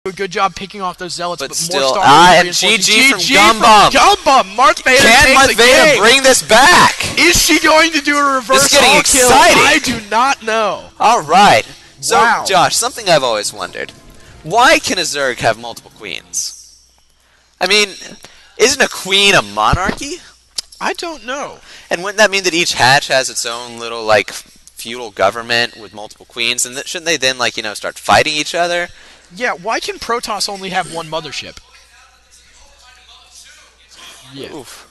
a good job picking off those zealots, but still, more and GG from Gumbum. Gumbum. Marth Vader Can Marth Vader bring this back? Is she going to do a reverse This is getting all exciting. kill? I do not know. All right. So, Wow. Josh, something I've always wondered. Why can a Zerg have multiple queens? I mean, isn't a queen a monarchy? I don't know. And wouldn't that mean that each hatch has its own little, like, feudal government with multiple queens? And shouldn't they then, like, start fighting each other? Yeah, why can Protoss only have one mothership? Yeah. Oof.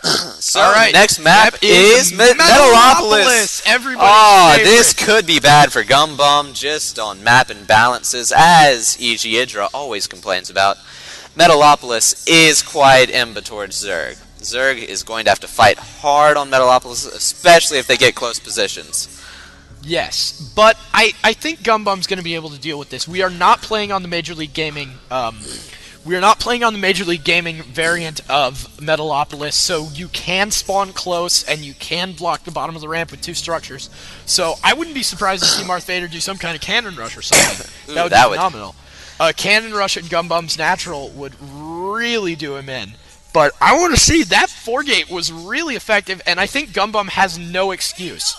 So, the next map is Metalopolis. Everybody's favorite. This could be bad for Gumbum, just on map imbalances, as E.G. Idra always complains about. Metalopolis is quite imba towards Zerg. Zerg is going to have to fight hard on Metalopolis, especially if they get close positions. Yes, but I think Gumbum's going to be able to deal with this. We are not playing on the Major League Gaming. We are not playing on the Major League Gaming variant of Metalopolis, so you can spawn close and you can block the bottom of the ramp with 2 structures. So I wouldn't be surprised to see Marth Vader do some kind of cannon rush or something. Ooh, that would be phenomenal. A cannon rush at Gumbum's natural would really do him in. But I want to see that 4-gate was really effective, and I think Gumbum has no excuse.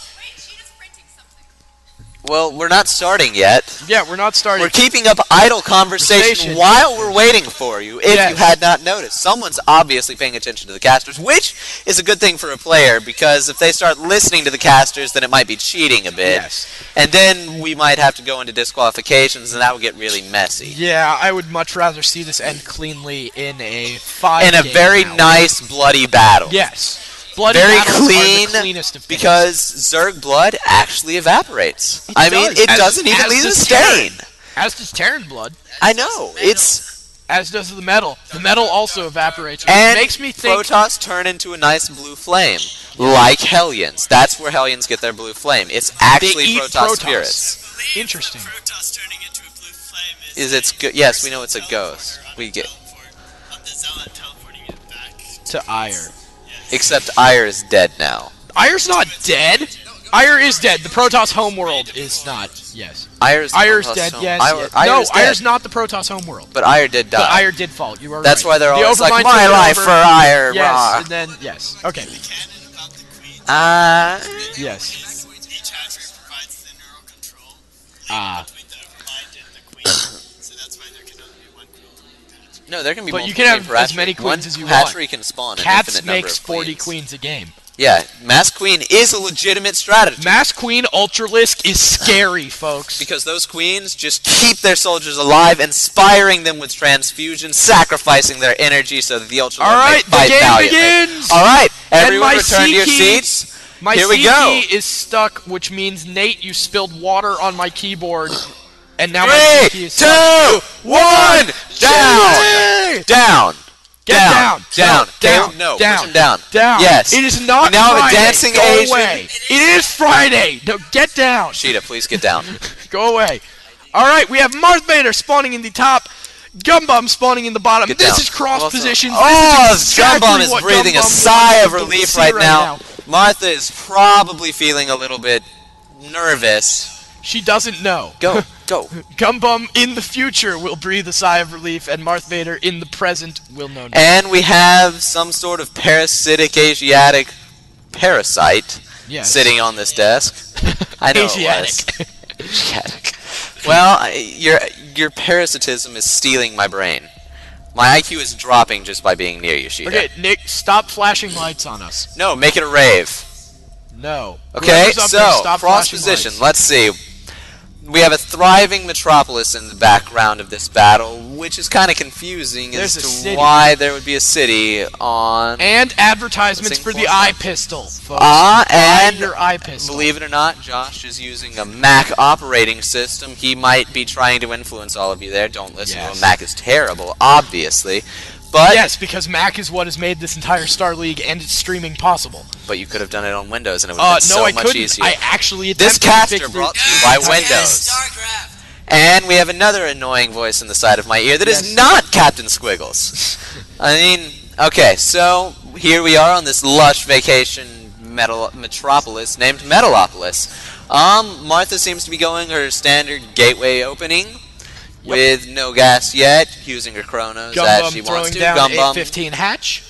Well, we're not starting yet. Yeah, we're not starting. We're keeping up idle conversation while we're waiting for you, if you had not noticed. Someone's obviously paying attention to the casters, which is a good thing for a player, because if they start listening to the casters, then it might be cheating a bit. Yes. And then we might have to go into disqualifications, and that would get really messy. Yeah, I would much rather see this end cleanly in a 5-game In a very nice, bloody battle. Yes. Bloody very battles clean, are the cleanest of things. Because Zerg blood actually evaporates. It mean, does. it doesn't even leave a stain. As does Terran blood. I know. As does the metal. The metal also evaporates. And it makes me think Protoss turn into a nice blue flame, like Hellions. That's where Hellions get their blue flame. It's actually they eat Protoss spirits. Interesting. Protoss turning into a blue flame Is it's yes, we know it's a ghost. We get of the Zealot teleporting it back to Ire. except Ire is dead now. Ire's not dead. Ire is dead. The Protoss homeworld is not. Yes. Ire's dead. Yes. No, Ire's not the Protoss homeworld. But Ire did die. But Ire did fall. You are That's right. why they're the always like, Overminds my are life over. for Ire. Yes, rah." and then yes. Okay. Yes. Each hatchery provides the neural control between the mind and the queen. So that's why there can only be one queen. No, there can be But multiple you can have queen per as hatchery. many queens as you One want. hatchery can spawn an Cats infinite number makes of 40 queens a game. Yeah, Mass Queen is a legitimate strategy. Mass Queen Ultralisk is scary, folks. Because those queens just keep their soldiers alive, inspiring them with transfusion, sacrificing their energy so that the Ultralord may fight the game valiantly. begins! Alright, And everyone my return to your C key- seats. My Here C we go. key is stuck, which means, Nate, you spilled water on my keyboard. And now my C key 3, is 2, stuck. 1, down! Yay! Down! Get down! Down! Down! No, Down! push him down. Down! Yes. It is not We now have a Friday. dancing Go Asian. away. It is Friday! No, get down! Sheeta, please get down. Go away. Alright, we have Marth Vader spawning in the top, Gumbum spawning in the bottom. Get this down. is cross Also- positions. Oh, this is exactly Gumbum is what breathing a Gumbum sigh of wants to relief see right now. Martha is probably feeling a little bit nervous. She doesn't know. Go, go. Gumbum in the future will breathe a sigh of relief, and Marth Vader in the present will know nothing. And we have some sort of parasitic Asiatic parasite sitting on this desk. I know Asiatic. it was. Asiatic. Well, your parasitism is stealing my brain. My IQ is dropping just by being near you, Sheeta. Okay, Nick, stop flashing lights on us. No, make it a rave. No. Okay, Whoever's up there, so, stop cross flashing position. lights. Let's see. We have a thriving metropolis in the background of this battle, which is kind of confusing There's a as to city. why there would be a city on... And advertisements Sing for the for eye stuff. pistol, folks. And your eye pistol. believe it or not, Josh is using a Mac operating system. He might be trying to influence all of you there. Don't listen to him. Mac is terrible, obviously. But yes, because Mac is what has made this entire Star League and its streaming possible. But you could have done it on Windows, and it would have been No, so I much couldn't. easier. I actually This attempted to caster fix brought it. to you by Windows. And we have another annoying voice in the side of my ear that is not Captain Squiggles. I mean, okay, so here we are on this lush vacation metropolis named Metalopolis. Martha seems to be going her standard gateway opening. with no gas yet, using her chronos as she Gumbum wants throwing to. down Gumbum, 815 hatch.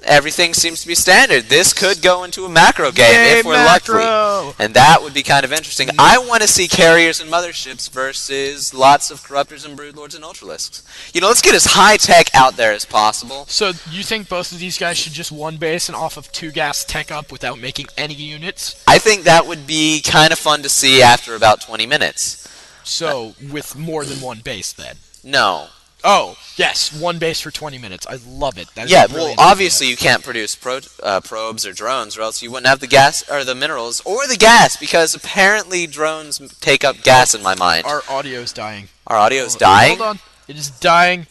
everything seems to be standard. This could go into a macro game Yay, if we're macro! lucky. And that would be kind of interesting. I want to see carriers and motherships versus lots of corruptors and broodlords and ultralisks. You know, let's get as high tech out there as possible. So you think both of these guys should just one base and off of 2 gas tech up without making any units? I think that would be kind of fun to see after about 20 minutes. So with more than 1 base then? No. Oh, yes, 1 base for 20 minutes. I love it. That is Yeah, a well, brilliant obviously you can't produce probes or drones, or else you wouldn't have the gas or the minerals or the gas, because apparently drones take up gas in my mind. idea. Our audio's dying. Our audio's dying, Hold on. It is dying.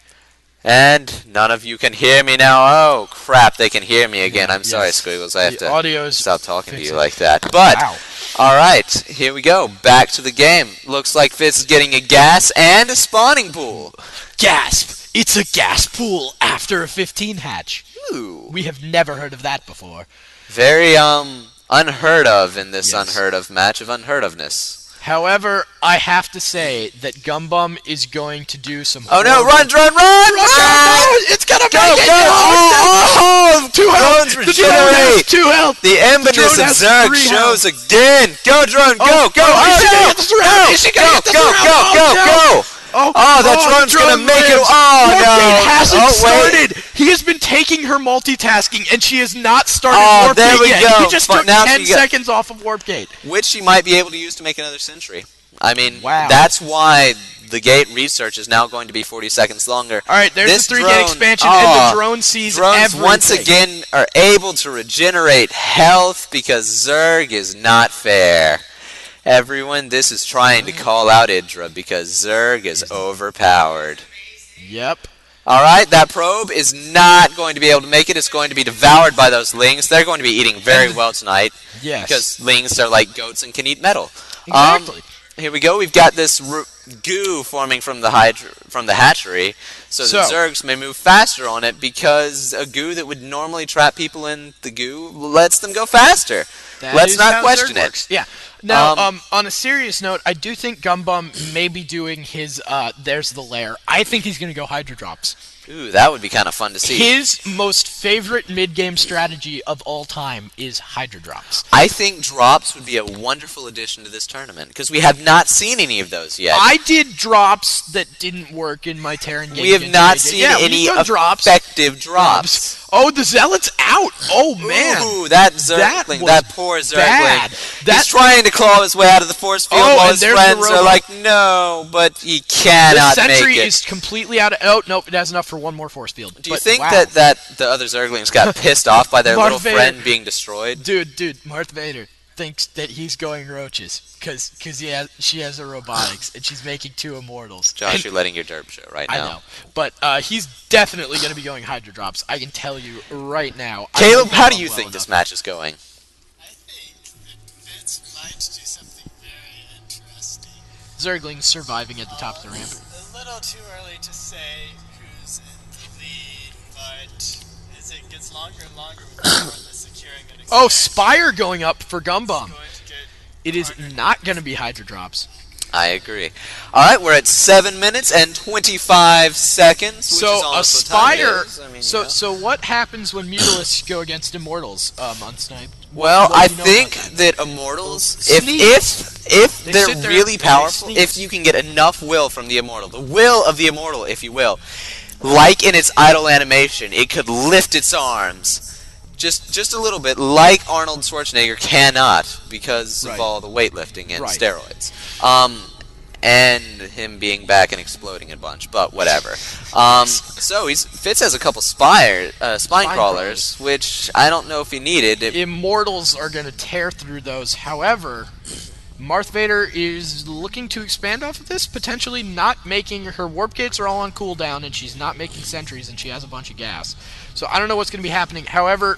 and none of you can hear me now. Oh crap, they can hear me again. I'm sorry, Yes. Squiggles. I have The to audio's stop talking to you fixing. like that. But Wow. all right, here we go. Back to the game. Looks like Fitz is getting a gas and a spawning pool. Gasp! It's a gas pool after a 15 hatch. Ooh. We have never heard of that before. Very unheard of in this Yes. unheard of match of unheard ofness. However, I have to say that Gumbum is going to do some. Oh no! horrible- Run! No, it's gonna Go! make it! Go! Oh, Two health! drones The drone has regenerate. 2 health! The embonus drone of has Zerg 3 shows again. Go, drone! Go! Oh, Go! oh, Oh, is she gonna no! get the surround? Go! Is she gonna Go! get the Go! surround? Go! Oh, Go! no! Go! Oh, that drone's the gonna drone make it. lives. Oh Warp no! Gate hasn't Oh wait! started. He has been taking her multitasking, and she has not started Oh, Warp there Gate we yet. go. He just But took now 10 she got- seconds off of Warp Gate. Which she might be able to use to make another century. I mean, Wow. that's why the gate research is now going to be 40 seconds longer. All right, there's This the 3 drone- gate expansion, oh, and the drone sees Drones everything. once again are able to regenerate health because Zerg is not fair. Everyone, this is trying to call out Idra because Zerg is overpowered. Yep. Alright, that probe is not going to be able to make it. It's going to be devoured by those lings. They're going to be eating very well tonight Yes. because lings are like goats and can eat metal. Exactly. Here we go. We've got this goo forming from the hatchery, so the Zergs may move faster on it because a goo that would normally trap people in the goo lets them go faster. That Let's is not how question Zerg it. works. Yeah. Now, Um, on a serious note, I do think Gumbum may be doing his There's the Lair. I think he's going to go Hydra Drops. Ooh, that would be kind of fun to see. His most favorite mid-game strategy of all time is Hydra Drops. I think drops would be a wonderful addition to this tournament because we have not seen any of those yet. I did drops that didn't work in my Terran game. We have against not Vega. seen Yeah, any we've done drops. effective drops. Oh, the Zealot's out! Oh, man! Ooh, that Zergling, was that poor Zergling. bad. He's trying to claw his way out of the force field Oh, while and his there's the friends are robot. like, no, but he The cannot make sentry it. is completely out of... Oh, nope, it has enough for 1 more force field. Do you But, think wow. that the other Zerglings got pissed off by their Darth little Vader. friend being destroyed? Dude, Darth Vader thinks that he's going roaches because she has a robotics and she's making 2 immortals. Josh, you're letting your derp show right I now. know, but he's definitely going to be going Hydra Drops. I can tell you right now. I Caleb, know how do Gumbum you well think this enough. match is going? I think that Fitz might do something very interesting. Zerglings surviving at the top of the ramp. A little too early to say who's in the lead, but as it gets longer and longer with the securing an Oh, expansion, Spire going up for Gumbum. going to get It is harder. not going to be Hydra Drops. I agree. All right, we're at 7 minutes and 25 seconds. Which is So a almost what time it Spire. is. I mean, So you know. so what happens when Mutalisks go against Immortals? Unsniped. Well, What I do you know about think that? that Immortals, Sneak. if They they're sit there really and they powerful, sneak. if you can get enough will from the Immortal, the will of the Immortal, if you will, like in its idle animation, it could lift its arms. Just a little bit, like Arnold Schwarzenegger cannot because Right. of all the weightlifting and Right. steroids. And him being back and exploding a bunch, but whatever. So Fitz has a couple spine crawlers, which I don't know if he needed. Immortals are going to tear through those. However, Darth Vader is looking to expand off of this, potentially not making her warp gates are all on cooldown, and she's not making sentries, and she has a bunch of gas. So I don't know what's going to be happening. However,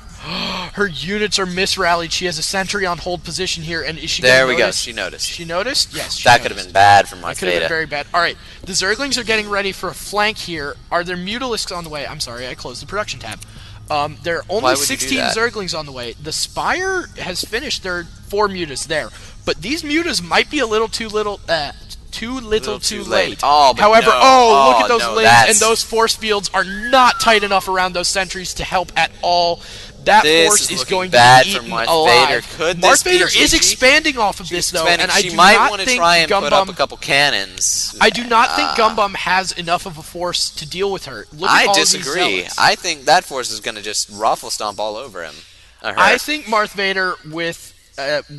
her units are misrallied. She has a sentry on hold position here, and is she There gonna we go. notice? She noticed. She noticed? Yes, she That could have noticed. been bad for That Darth could have been Vader. very bad. All right, the Zerglings are getting ready for a flank here. Are there Mutalisks on the way? I'm sorry, I closed the production tab. There are Why only would you do 16 that? Zerglings on the way. The Spire has finished. There are 4 mutas there, but these mutas might be a little too Too little, too late. late. Oh, but However, no. look at those no, lanes, that's- and those force fields are not tight enough around those sentries to help at all. That This force is is looking going bad to be for eaten Marth alive. Vader. Could Marth this be Vader is GG? expanding off of this, though, and I she do might not want to think try and put up a Gumbum. couple cannons. I do not think Gumbum has enough of a force to deal with her. Look at I all of these disagree. zealots. I think that force is going to just ruffle stomp all over him. Or her. I think Marth Vader with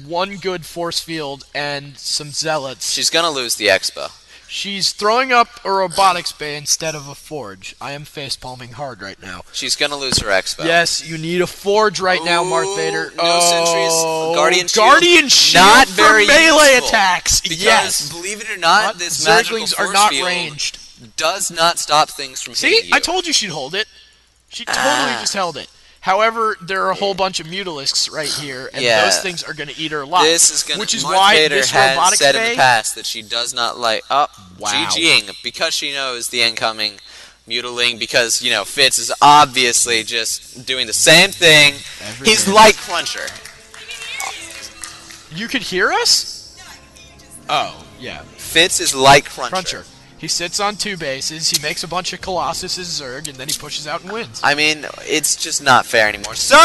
one good force field and some zealots. She's going to lose the expo. She's throwing up a robotics bay instead of a forge. I am facepalming hard right now. She's going to lose her expo. Yes, you need a forge right now, Marth Vader. No sentries. Guardian Shield. Guardian Shield Not for very melee useful, attacks. Because, Yes. believe it or not, this magical Zerglings force are not field ranged. does not stop things from See, hitting you. I told you she'd hold it. She totally just held it. However, there are a whole bunch of mutalisks right here, and Yeah. those things are going to eat her alive. This is going which is Marth why Vader this has robotics said in bay. the past that she does not like Wow. GGing because she knows the incoming mutiling because, you know, Fitz is obviously just doing the same thing. He's like Cruncher. You could hear us? Oh, yeah. Fitz is like Cruncher. Cruncher. He sits on 2 bases, he makes a bunch of Colossus' Zerg, and then he pushes out and wins. I mean, it's just not fair anymore. So,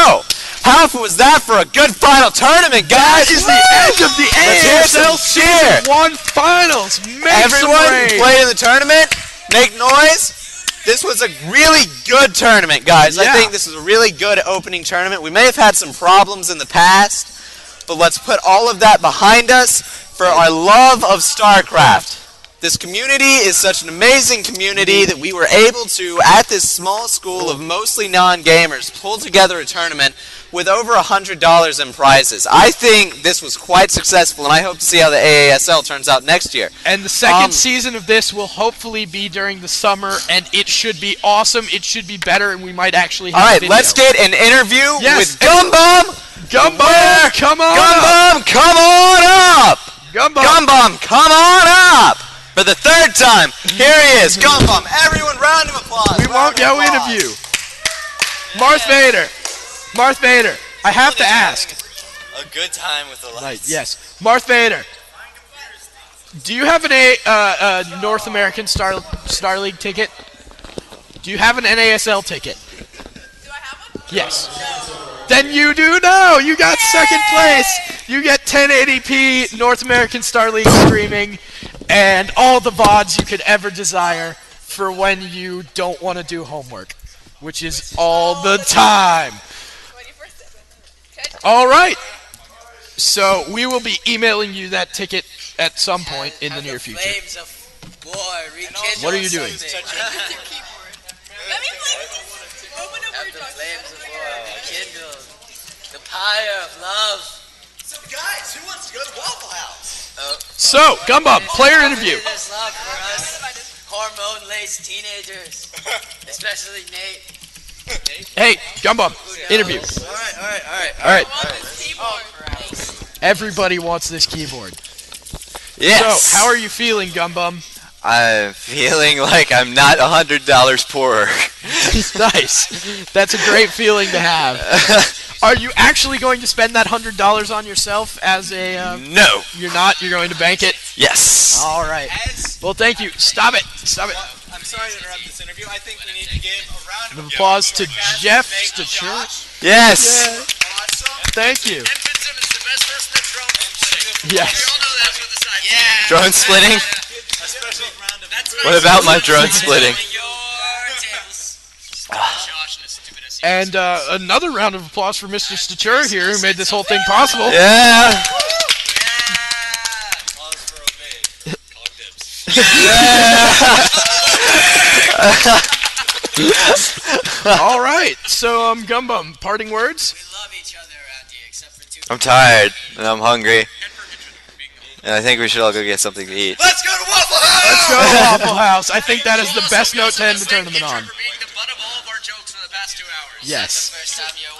how was that for a good final tournament, guys? That is the end of the Let's hear AASL some cheer. Season 1 Finals. Make Everyone some who rain. played in the tournament, make noise. This was a really good tournament, guys. Yeah. I think this was a really good opening tournament. We may have had some problems in the past, but let's put all of that behind us for our love of StarCraft. This community is such an amazing community that we were able to, at this small school of mostly non-gamers, pull together a tournament with over $100 in prizes. I think this was quite successful, and I hope to see how the AASL turns out next year. And the second season of this will hopefully be during the summer, and it should be awesome. It should be better, and we might actually have All a right, video. let's get an interview Yes, with Gumbum. Gumbum, come on up. Gumbum, come on up. Gumbum. Gumbum, come on up. For the third time, here he is, Gumbum. Everyone, round of applause. We won't go interview. Marth Vader. Marth Vader, I have to ask. A good time with the lights. Right, yes. Marth Vader, do you have an North American Star League ticket? Do you have an NASL ticket? Do I have one? Yes. Then you do know. You got second place. You get 1080p North American Star League streaming and all the VODs you could ever desire for when you don't want to do homework, which is all the time. All right. So we will be emailing you that ticket at some point in the near future. Flames of war rekindle What are you doing? something. Let me play with this. Open up Have your the talk. flames of war rekindle the pyre of love. So guys, who wants to go to Waffle House? So, Gumbum, player interview. This love for us hormone-laced teenagers, especially Nate. Hey, Gumbum, interview. All All right. right. Everybody wants this keyboard. Yes. So, how are you feeling, Gumbum? I'm feeling like I'm not $100 poorer. Nice. That's a great feeling to have. Are you actually going to spend that $100 on yourself as a... No. You're not? You're going to bank it? Yes. All right. Well, thank you. Stop it. Stop it. I'm sorry to interrupt this interview. I think we need to give a round of Applause to Jeff Stachur. Yes. Awesome. Thank you. And Vincent is the best person at drone splitting. Yes. We all know that's what the side. Yeah. Drone splitting? A special round of. That's What about my drone splitting? And another round of applause for Mr. Stachur here, who made this whole thing possible. Yeah. All right. So, Gumbum, parting words? We love each other around here, except for two. I'm tired and I'm hungry. And I think we should all go get something to eat. Let's go to Waffle House. Let's go to Waffle House. I think that is the best note to end the tournament on. For being the butt of all of our jokes for the past 2 hours. Yes. First time you're